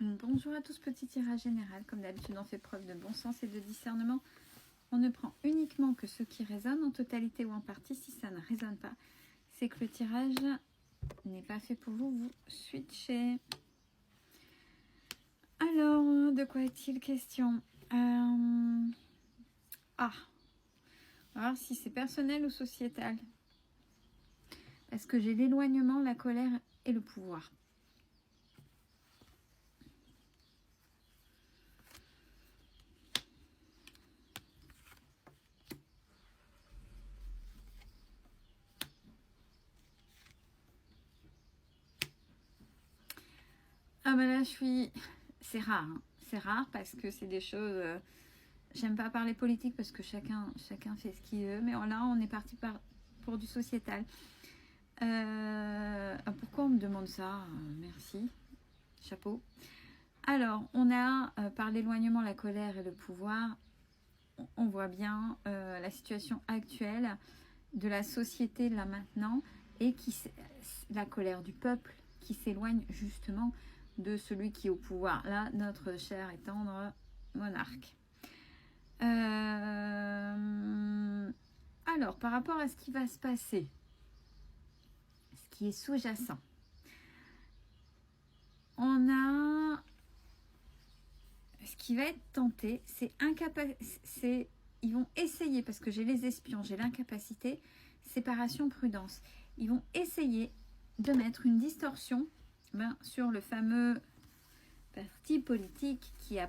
Bonjour à tous, petit tirage général. Comme d'habitude, on fait preuve de bon sens et de discernement. On ne prend uniquement que ce qui résonne en totalité ou en partie. Si ça ne résonne pas, c'est que le tirage n'est pas fait pour vous. Vous switchez. Alors, de quoi est-il question? On va voir si c'est personnel ou sociétal. Parce que j'ai l'éloignement, la colère et le pouvoir. Ah ben là, je suis... C'est rare, hein. C'est rare parce que c'est des choses... J'aime pas parler politique parce que chacun fait ce qu'il veut. Mais là, on est parti pour du sociétal. Pourquoi on me demande ça? Merci. Chapeau. Alors, on a par l'éloignement, la colère et le pouvoir. On voit bien la situation actuelle de la société là maintenant et la colère du peuple qui s'éloigne justement de celui qui est au pouvoir. Là, notre cher et tendre monarque. Alors, par rapport à ce qui va se passer, ce qui est sous-jacent, on a ce qui va être tenté, ils vont essayer, parce que j'ai les espions, j'ai l'incapacité, séparation, prudence. Ils vont essayer de mettre une distorsion sur le fameux parti politique qui a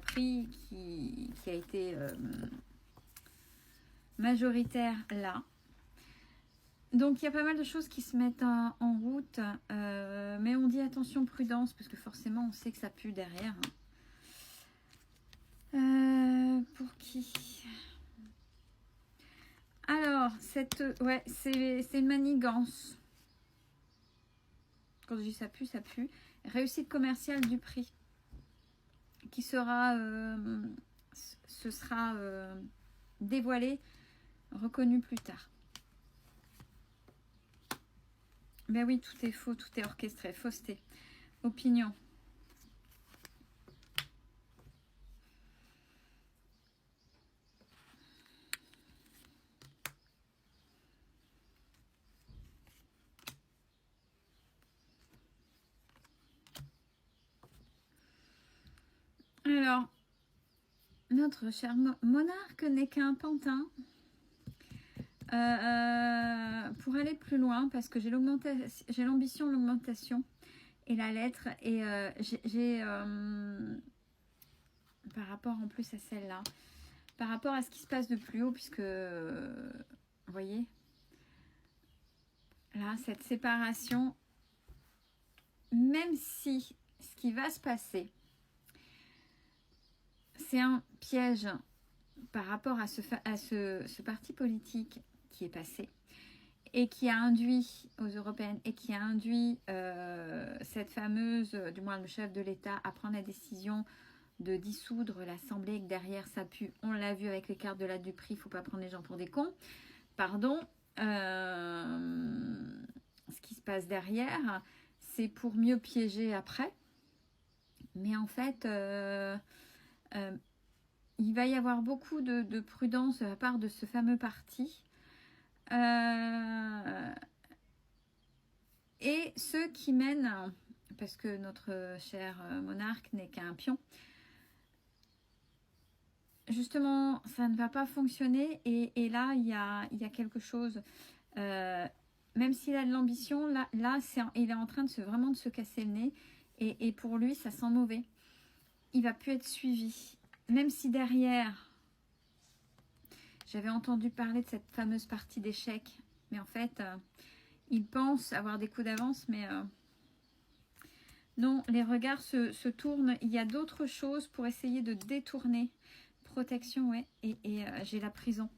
été majoritaire là. Donc il y a pas mal de choses qui se mettent en route, mais on dit attention, prudence, parce que forcément on sait que ça pue derrière. Pour qui? Alors, c'est une manigance. Quand je dis ça pue, ça pue. Réussite commerciale du prix qui sera dévoilé, reconnu plus tard. Ben oui, tout est faux, tout est orchestré, fausseté. Opinion. Alors, notre cher monarque n'est qu'un pantin. Pour aller plus loin, parce que j'ai l'ambition, l'augmentation et la lettre, et par rapport en plus à celle-là, par rapport à ce qui se passe de plus haut, puisque vous voyez là, cette séparation, même si ce qui va se passer, c'est un piège par rapport à ce parti politique qui est passé et qui a induit aux européennes et qui a induit cette fameuse, du moins le chef de l'État, à prendre la décision de dissoudre l'Assemblée, et que derrière ça pue. On l'a vu avec les cartes de la Dupri, il ne faut pas prendre les gens pour des cons. Pardon. Ce qui se passe derrière, c'est pour mieux piéger après. Mais en fait, il va y avoir beaucoup de prudence de la part de ce fameux parti. Et ceux qui mènent, parce que notre cher monarque n'est qu'un pion, justement, ça ne va pas fonctionner. Et là, il y a quelque chose, même s'il a de l'ambition, là il est en train de vraiment de se casser le nez. Et pour lui, ça sent mauvais. Il va plus être suivi. Même si derrière, j'avais entendu parler de cette fameuse partie d'échecs, mais en fait, il pense avoir des coups d'avance, mais non, les regards se tournent. Il y a d'autres choses pour essayer de détourner. Protection, ouais, et j'ai la prison.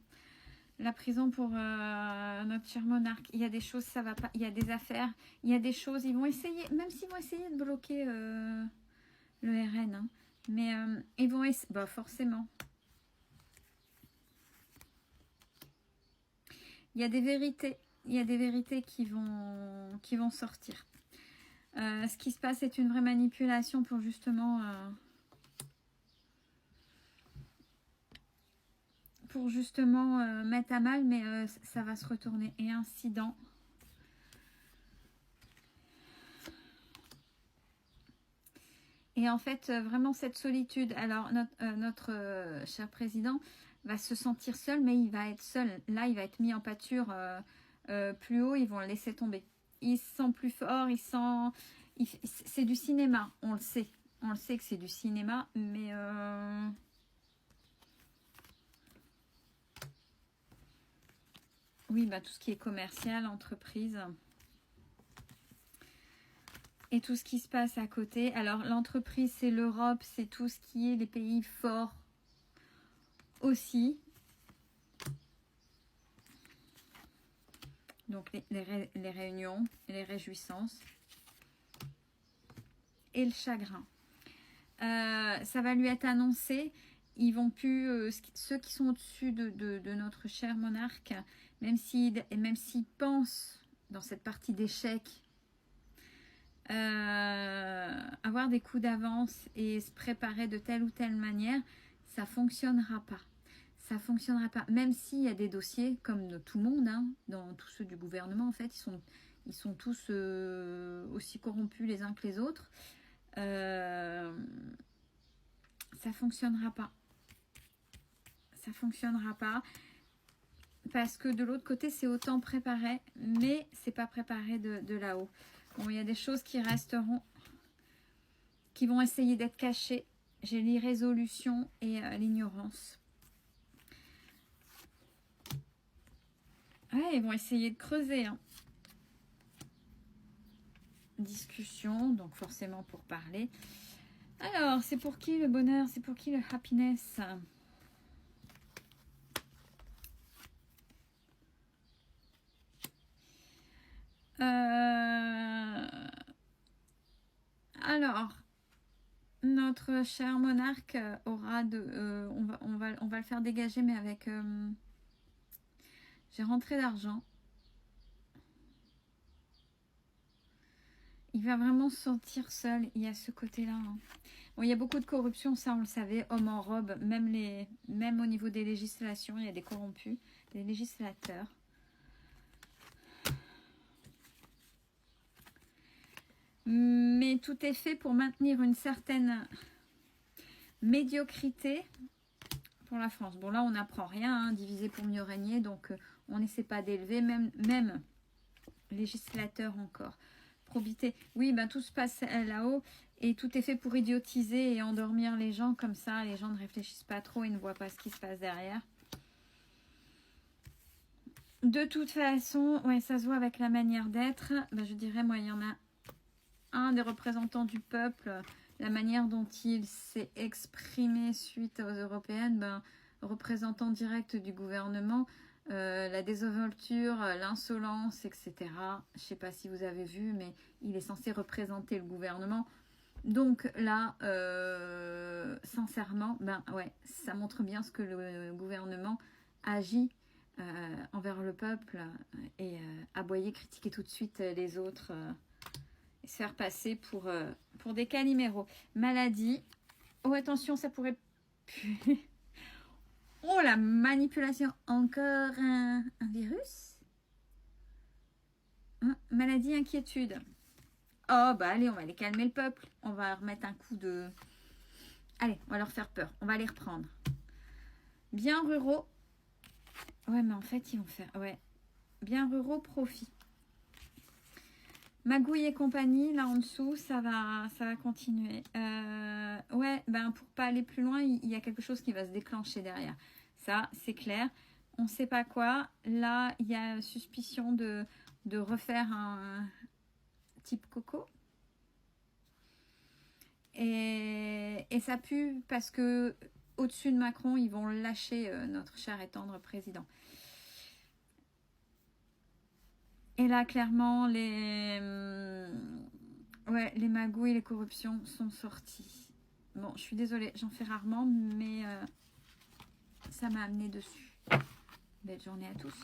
La prison pour notre cher monarque. Il y a des choses, ça va pas. Il y a des affaires, il y a des choses. Ils vont essayer, même s'ils vont essayer de bloquer le RN, hein, mais ils vont essayer, bah forcément. Il y a des vérités qui vont sortir. Ce qui se passe est une vraie manipulation pour justement... mettre à mal, mais ça va se retourner. Et incident. Et en fait, vraiment cette solitude. Alors, notre cher président va se sentir seul, mais il va être seul. Là, il va être mis en pâture plus haut, ils vont le laisser tomber. Il se sent plus fort, c'est du cinéma, on le sait. On le sait que c'est du cinéma, mais... Oui, bah, tout ce qui est commercial, entreprise. Et tout ce qui se passe à côté. Alors, l'entreprise, c'est l'Europe, c'est tout ce qui est les pays forts aussi. Donc, les réunions, les réjouissances. Et le chagrin. Ça va lui être annoncé. Ils vont plus... ceux qui sont au-dessus de notre cher monarque, même s'ils pensent dans cette partie d'échec, avoir des coups d'avance et se préparer de telle ou telle manière, ça fonctionnera pas. Ça fonctionnera pas. Même s'il y a des dossiers, comme tout le monde, hein, dans tous ceux du gouvernement, en fait, ils sont tous aussi corrompus les uns que les autres. Ça fonctionnera pas. Ça fonctionnera pas. Parce que de l'autre côté, c'est autant préparé, mais c'est pas préparé de là-haut. Bon, il y a des choses qui resteront, qui vont essayer d'être cachées. J'ai l'irrésolution et l'ignorance. Ouais, ils vont essayer de creuser. Hein. Discussion, donc forcément pour parler. Alors, c'est pour qui le bonheur? C'est pour qui le happiness? Alors, notre cher monarque aura de... on va le faire dégager, mais avec... j'ai rentré d'argent. Il va vraiment se sentir seul. Il y a ce côté-là. Hein. Bon, il y a beaucoup de corruption, ça on le savait. Hommes en robe, même au niveau des législations, il y a des corrompus, des législateurs. Mais tout est fait pour maintenir une certaine médiocrité pour la France. Bon, là, on n'apprend rien, hein, diviser pour mieux régner, donc on n'essaie pas d'élever, même législateur encore. Probité. Oui, ben, tout se passe là-haut et tout est fait pour idiotiser et endormir les gens, comme ça, les gens ne réfléchissent pas trop et ne voient pas ce qui se passe derrière. De toute façon, ouais, ça se voit avec la manière d'être. Ben, je dirais, moi, il y en a un des représentants du peuple, la manière dont il s'est exprimé suite aux européennes, ben, représentant direct du gouvernement, la désinvolture, l'insolence, etc. Je ne sais pas si vous avez vu, mais il est censé représenter le gouvernement. Donc là, sincèrement, ben ouais, ça montre bien ce que le gouvernement agit envers le peuple et aboyer, critiquer tout de suite les autres. Et se faire passer pour des caliméros. Maladie. Oh, attention, ça pourrait... Oh, la manipulation. Encore un virus. Hein, maladie, inquiétude. Oh, bah allez, on va aller calmer le peuple. On va remettre un coup de... Allez, on va leur faire peur. On va les reprendre. Bien ruraux. Ouais, mais en fait, ils vont faire... Ouais. Bien ruraux, profit. Magouille et compagnie, là en dessous, ça va continuer. Ouais, ben pour pas aller plus loin, il y a quelque chose qui va se déclencher derrière. Ça, c'est clair. On ne sait pas quoi. Là, il y a suspicion de refaire un type coco. Et ça pue parce que au-dessus de Macron, ils vont lâcher notre cher et tendre président. Et là, clairement, les magouilles, les corruptions sont sorties. Bon, je suis désolée, j'en fais rarement, mais ça m'a amené dessus. Belle journée à tous.